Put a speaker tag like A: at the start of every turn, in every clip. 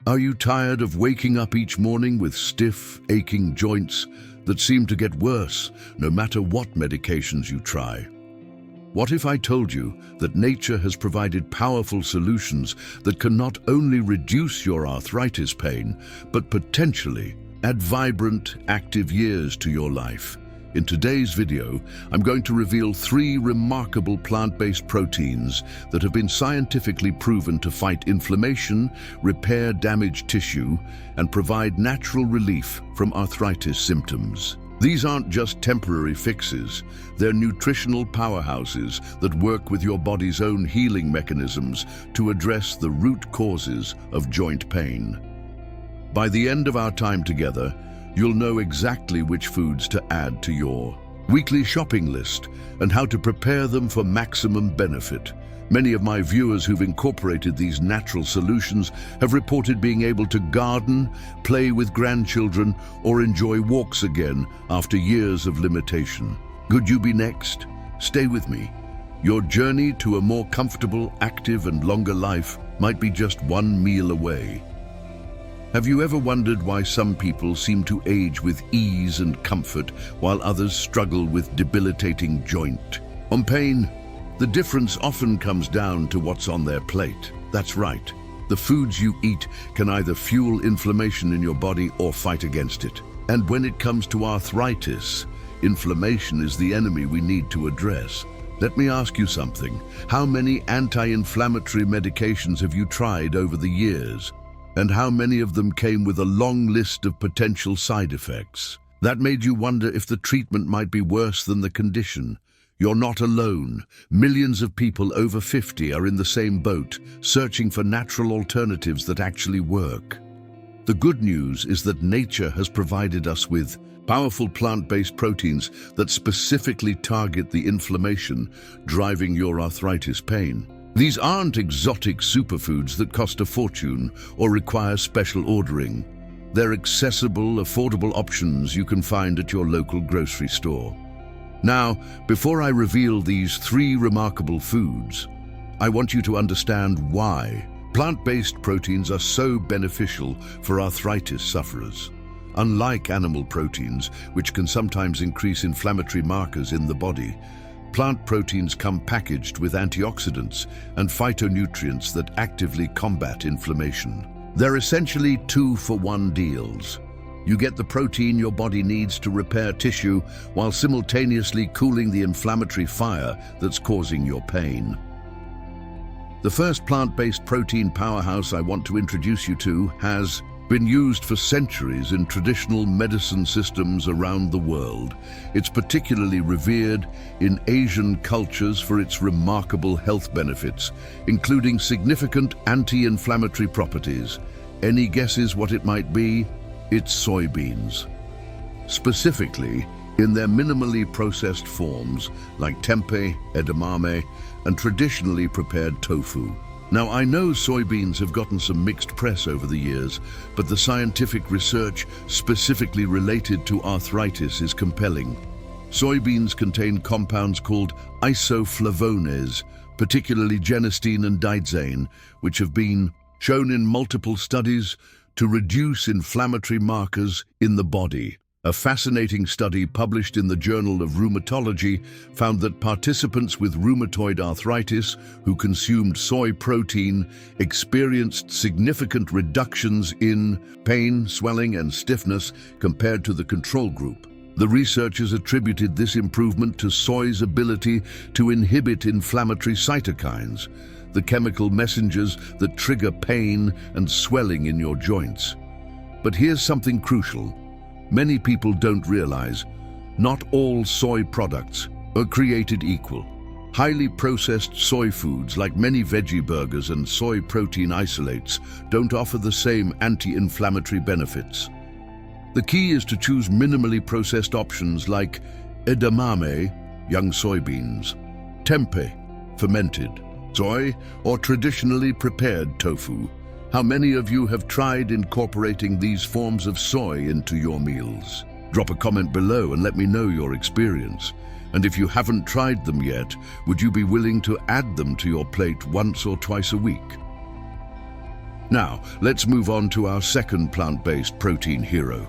A: Are you tired of waking up each morning with stiff, aching joints that seem to get worse no matter what medications you try? What if I told you that nature has provided powerful solutions that can not only reduce your arthritis pain, but potentially add vibrant, active years to your life? In today's video, I'm going to reveal 3 remarkable plant-based proteins that have been scientifically proven to fight inflammation, repair damaged tissue, and provide natural relief from arthritis symptoms. These aren't just temporary fixes, they're nutritional powerhouses that work with your body's own healing mechanisms to address the root causes of joint pain. By the end of our time together, you'll know exactly which foods to add to your weekly shopping list and how to prepare them for maximum benefit. Many of my viewers who've incorporated these natural solutions have reported being able to garden, play with grandchildren, or enjoy walks again after years of limitation. Could you be next? Stay with me. Your journey to a more comfortable, active, and longer life might be just one meal away. Have you ever wondered why some people seem to age with ease and comfort while others struggle with debilitating joint pain? The difference often comes down to what's on their plate. That's right. The foods you eat can either fuel inflammation in your body or fight against it. And when it comes to arthritis, inflammation is the enemy we need to address. Let me ask you something. How many anti-inflammatory medications have you tried over the years? And how many of them came with a long list of potential side effects? That made you wonder if the treatment might be worse than the condition. You're not alone. Millions of people over 50 are in the same boat, searching for natural alternatives that actually work. The good news is that nature has provided us with powerful plant-based proteins that specifically target the inflammation driving your arthritis pain. These aren't exotic superfoods that cost a fortune or require special ordering. They're accessible, affordable options you can find at your local grocery store. Now, before I reveal these 3 remarkable foods, I want you to understand why plant-based proteins are so beneficial for arthritis sufferers. Unlike animal proteins, which can sometimes increase inflammatory markers in the body, plant proteins come packaged with antioxidants and phytonutrients that actively combat inflammation. They're essentially 2-for-1 deals. You get the protein your body needs to repair tissue while simultaneously cooling the inflammatory fire that's causing your pain. The first plant-based protein powerhouse I want to introduce you to has been used for centuries in traditional medicine systems around the world. It's particularly revered in Asian cultures for its remarkable health benefits, including significant anti-inflammatory properties. Any guesses what it might be? It's soybeans. Specifically, in their minimally processed forms like tempeh, edamame, and traditionally prepared tofu. Now, I know soybeans have gotten some mixed press over the years, but the scientific research specifically related to arthritis is compelling. Soybeans contain compounds called isoflavones, particularly genistein and daidzein, which have been shown in multiple studies to reduce inflammatory markers in the body. A fascinating study published in the Journal of Rheumatology found that participants with rheumatoid arthritis who consumed soy protein experienced significant reductions in pain, swelling, and stiffness compared to the control group. The researchers attributed this improvement to soy's ability to inhibit inflammatory cytokines, the chemical messengers that trigger pain and swelling in your joints. But here's something crucial. Many people don't realize, not all soy products are created equal. Highly processed soy foods like many veggie burgers and soy protein isolates don't offer the same anti-inflammatory benefits. The key is to choose minimally processed options like edamame, young soybeans, tempeh, fermented soy, or traditionally prepared tofu. How many of you have tried incorporating these forms of soy into your meals? Drop a comment below and let me know your experience. And if you haven't tried them yet, would you be willing to add them to your plate once or twice a week? Now, let's move on to our second plant-based protein hero,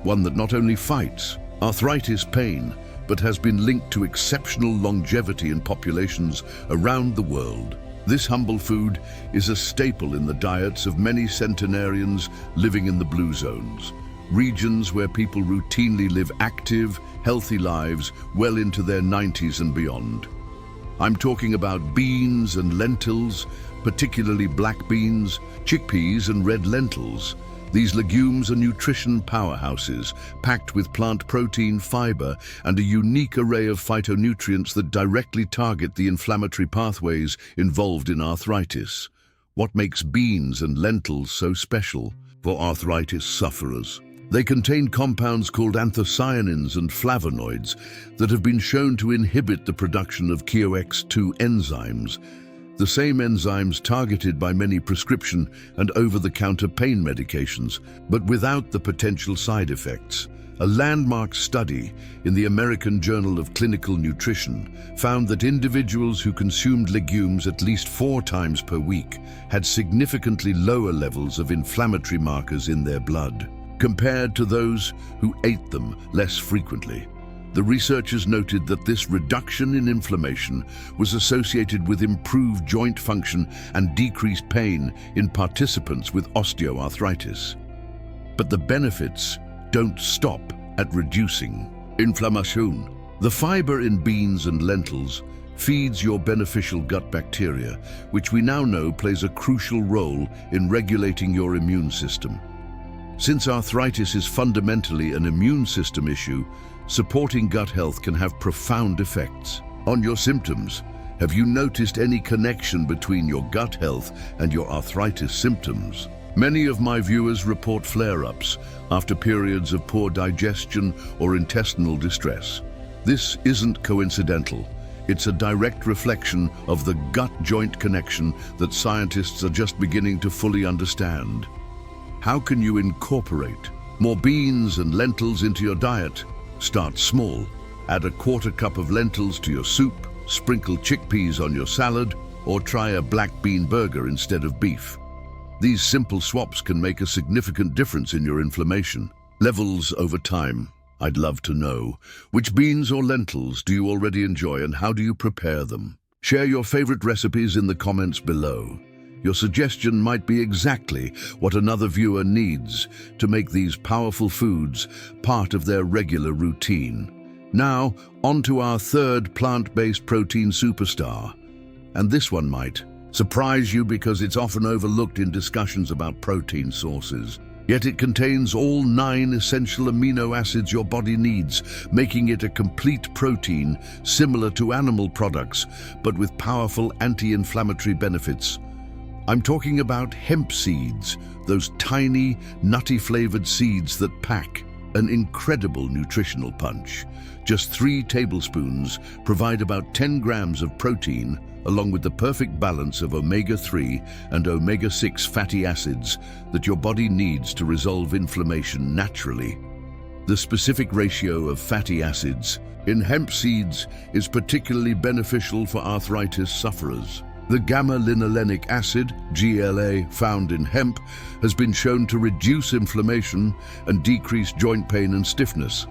A: one that not only fights arthritis pain, but has been linked to exceptional longevity in populations around the world. This humble food is a staple in the diets of many centenarians living in the blue zones, regions where people routinely live active, healthy lives well into their 90s and beyond. I'm talking about beans and lentils, particularly black beans, chickpeas and red lentils. These legumes are nutrition powerhouses, packed with plant protein, fiber, and a unique array of phytonutrients that directly target the inflammatory pathways involved in arthritis. What makes beans and lentils so special for arthritis sufferers? They contain compounds called anthocyanins and flavonoids that have been shown to inhibit the production of COX-2 enzymes, the same enzymes targeted by many prescription and over-the-counter pain medications, but without the potential side effects. A landmark study in the American Journal of Clinical Nutrition found that individuals who consumed legumes at least 4 times per week had significantly lower levels of inflammatory markers in their blood, compared to those who ate them less frequently. The researchers noted that this reduction in inflammation was associated with improved joint function and decreased pain in participants with osteoarthritis. But the benefits don't stop at reducing inflammation. The fiber in beans and lentils feeds your beneficial gut bacteria, which we now know plays a crucial role in regulating your immune system. Since arthritis is fundamentally an immune system issue, supporting gut health can have profound effects on your symptoms. Have you noticed any connection between your gut health and your arthritis symptoms? Many of my viewers report flare-ups after periods of poor digestion or intestinal distress. This isn't coincidental. It's a direct reflection of the gut-joint connection that scientists are just beginning to fully understand. How can you incorporate more beans and lentils into your diet? Start small. Add a 1/4 cup of lentils to your soup, sprinkle chickpeas on your salad, or try a black bean burger instead of beef. These simple swaps can make a significant difference in your inflammation levels over time. I'd love to know, which beans or lentils do you already enjoy and how do you prepare them? Share your favorite recipes in the comments below. Your suggestion might be exactly what another viewer needs to make these powerful foods part of their regular routine. Now, on to our third plant-based protein superstar. And this one might surprise you because it's often overlooked in discussions about protein sources. Yet it contains all 9 essential amino acids your body needs, making it a complete protein similar to animal products, but with powerful anti-inflammatory benefits. I'm talking about hemp seeds, those tiny, nutty-flavored seeds that pack an incredible nutritional punch. Just 3 tablespoons provide about 10 grams of protein, along with the perfect balance of omega-3 and omega-6 fatty acids that your body needs to resolve inflammation naturally. The specific ratio of fatty acids in hemp seeds is particularly beneficial for arthritis sufferers. The gamma-linolenic acid, GLA, found in hemp has been shown to reduce inflammation and decrease joint pain and stiffness.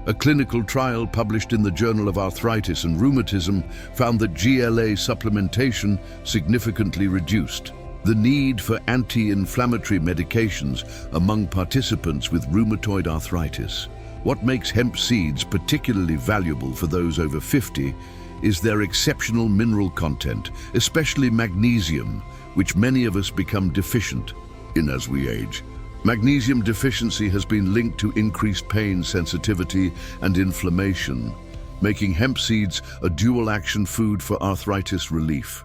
A: A clinical trial published in the Journal of Arthritis and Rheumatism found that GLA supplementation significantly reduced the need for anti-inflammatory medications among participants with rheumatoid arthritis. What makes hemp seeds particularly valuable for those over 50 is their exceptional mineral content, especially magnesium, which many of us become deficient in as we age. Magnesium deficiency has been linked to increased pain sensitivity and inflammation, making hemp seeds a dual-action food for arthritis relief.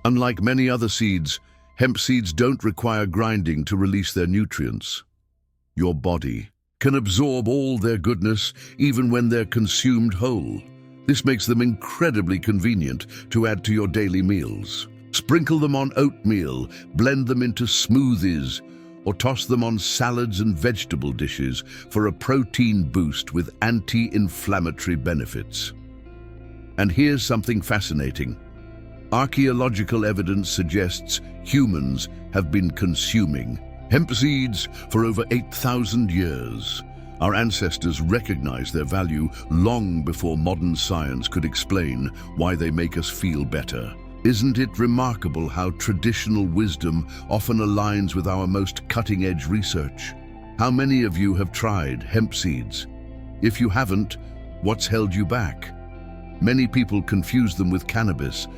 A: Unlike many other seeds, hemp seeds don't require grinding to release their nutrients. Your body can absorb all their goodness even when they're consumed whole. This makes them incredibly convenient to add to your daily meals. Sprinkle them on oatmeal, blend them into smoothies, or toss them on salads and vegetable dishes for a protein boost with anti-inflammatory benefits. And here's something fascinating. Archaeological evidence suggests humans have been consuming hemp seeds for over 8,000 years. Our ancestors recognized their value long before modern science could explain why they make us feel better. Isn't it remarkable how traditional wisdom often aligns with our most cutting-edge research? How many of you have tried hemp seeds? If you haven't, what's held you back? Many people confuse them with cannabis,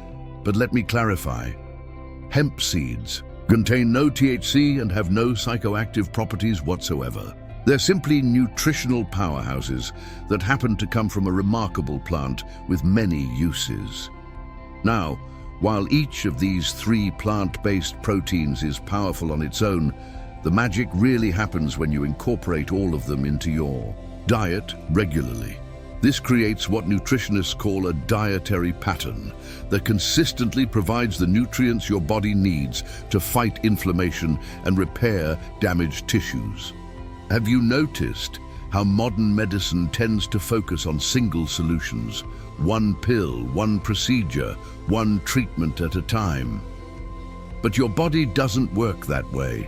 A: but let me clarify. Hemp seeds contain no THC and have no psychoactive properties whatsoever. They're simply nutritional powerhouses that happen to come from a remarkable plant with many uses. Now, while each of these 3 plant-based proteins is powerful on its own, the magic really happens when you incorporate all of them into your diet regularly. This creates what nutritionists call a dietary pattern that consistently provides the nutrients your body needs to fight inflammation and repair damaged tissues. Have you noticed how modern medicine tends to focus on single solutions, one pill, one procedure, one treatment at a time? But your body doesn't work that way.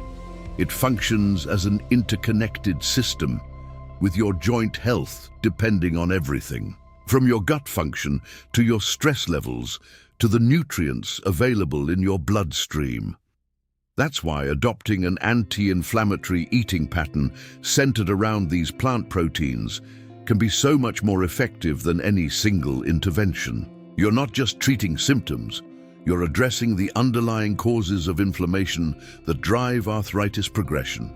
A: It functions as an interconnected system, with your joint health depending on everything, from your gut function to your stress levels to the nutrients available in your bloodstream. That's why adopting an anti-inflammatory eating pattern centered around these plant proteins can be so much more effective than any single intervention. You're not just treating symptoms, you're addressing the underlying causes of inflammation that drive arthritis progression.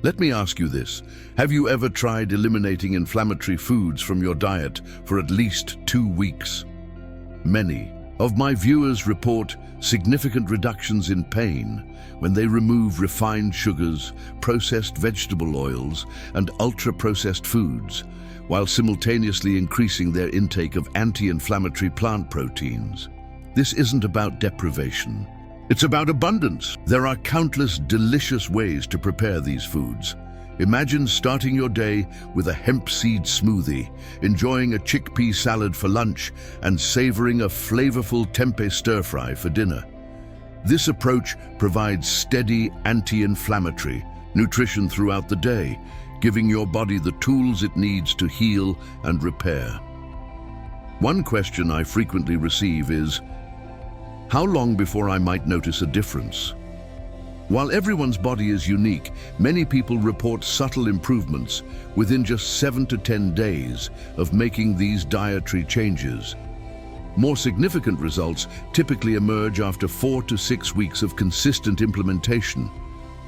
A: Let me ask you this: have you ever tried eliminating inflammatory foods from your diet for at least 2 weeks? Many of my viewers report significant reductions in pain when they remove refined sugars, processed vegetable oils, and ultra-processed foods, while simultaneously increasing their intake of anti-inflammatory plant proteins. This isn't about deprivation. It's about abundance. There are countless delicious ways to prepare these foods. Imagine starting your day with a hemp seed smoothie, enjoying a chickpea salad for lunch, and savoring a flavorful tempeh stir-fry for dinner. This approach provides steady anti-inflammatory nutrition throughout the day, giving your body the tools it needs to heal and repair. One question I frequently receive is, how long before I might notice a difference? While everyone's body is unique, many people report subtle improvements within just 7 to 10 days of making these dietary changes. More significant results typically emerge after 4 to 6 weeks of consistent implementation,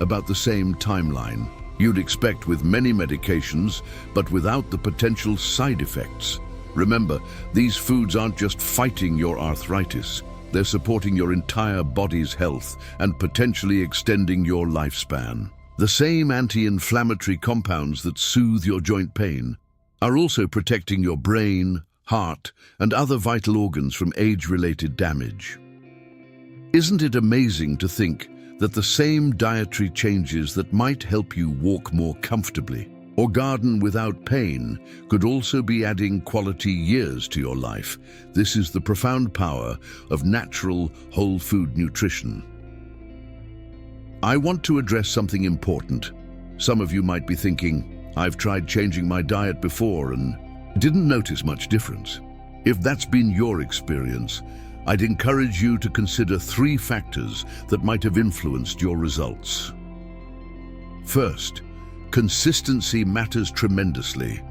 A: about the same timeline you'd expect with many medications, but without the potential side effects. Remember, these foods aren't just fighting your arthritis. They're supporting your entire body's health and potentially extending your lifespan. The same anti-inflammatory compounds that soothe your joint pain are also protecting your brain, heart, and other vital organs from age-related damage. Isn't it amazing to think that the same dietary changes that might help you walk more comfortably or garden without pain could also be adding quality years to your life? This is the profound power of natural, whole food nutrition. I want to address something important. Some of you might be thinking, I've tried changing my diet before and didn't notice much difference. If that's been your experience, I'd encourage you to consider 3 factors that might have influenced your results. First, consistency matters tremendously.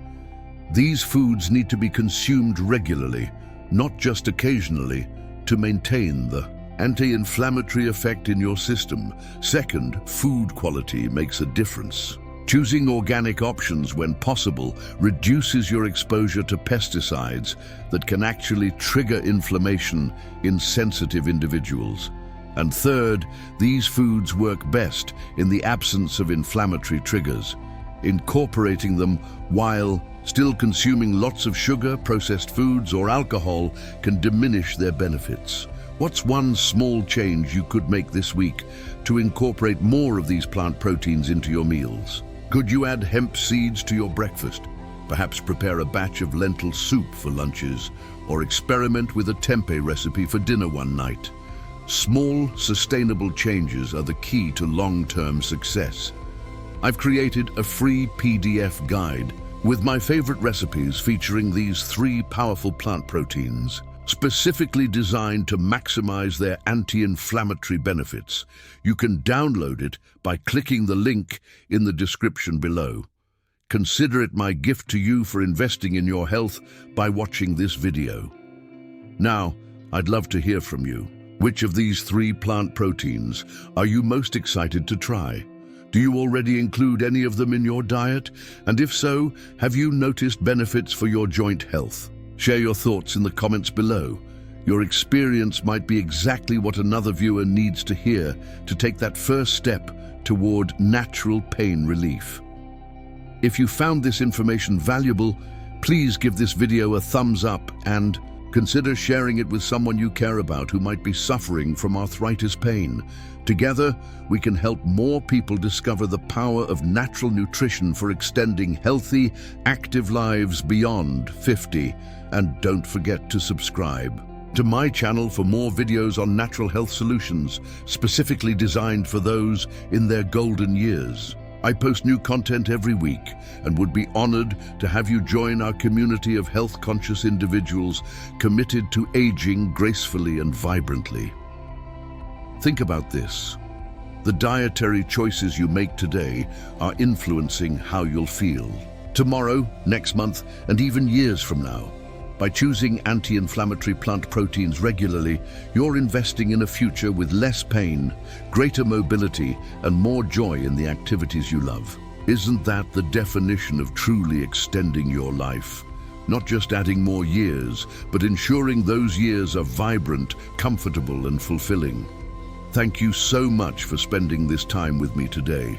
A: These foods need to be consumed regularly, not just occasionally, to maintain the anti-inflammatory effect in your system. Second, food quality makes a difference. Choosing organic options when possible reduces your exposure to pesticides that can actually trigger inflammation in sensitive individuals. And third, these foods work best in the absence of inflammatory triggers. Incorporating them while still consuming lots of sugar, processed foods, or alcohol can diminish their benefits. What's one small change you could make this week to incorporate more of these plant proteins into your meals? Could you add hemp seeds to your breakfast? Perhaps prepare a batch of lentil soup for lunches, or experiment with a tempeh recipe for dinner one night. Small, sustainable changes are the key to long-term success. I've created a free PDF guide with my favorite recipes featuring these 3 powerful plant proteins, specifically designed to maximize their anti-inflammatory benefits. You can download it by clicking the link in the description below. Consider it my gift to you for investing in your health by watching this video. Now, I'd love to hear from you. Which of these 3 plant proteins are you most excited to try? Do you already include any of them in your diet? And if so, have you noticed benefits for your joint health? Share your thoughts in the comments below. Your experience might be exactly what another viewer needs to hear to take that first step toward natural pain relief. If you found this information valuable, please give this video a thumbs up and consider sharing it with someone you care about who might be suffering from arthritis pain. Together, we can help more people discover the power of natural nutrition for extending healthy, active lives beyond 50. And don't forget to subscribe to my channel for more videos on natural health solutions, specifically designed for those in their golden years. I post new content every week and would be honored to have you join our community of health-conscious individuals committed to aging gracefully and vibrantly. Think about this. The dietary choices you make today are influencing how you'll feel tomorrow, next month, and even years from now. By choosing anti-inflammatory plant proteins regularly, you're investing in a future with less pain, greater mobility, and more joy in the activities you love. Isn't that the definition of truly extending your life? Not just adding more years, but ensuring those years are vibrant, comfortable, and fulfilling. Thank you so much for spending this time with me today.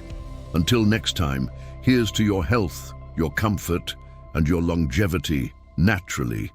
A: Until next time, here's to your health, your comfort, and your longevity naturally.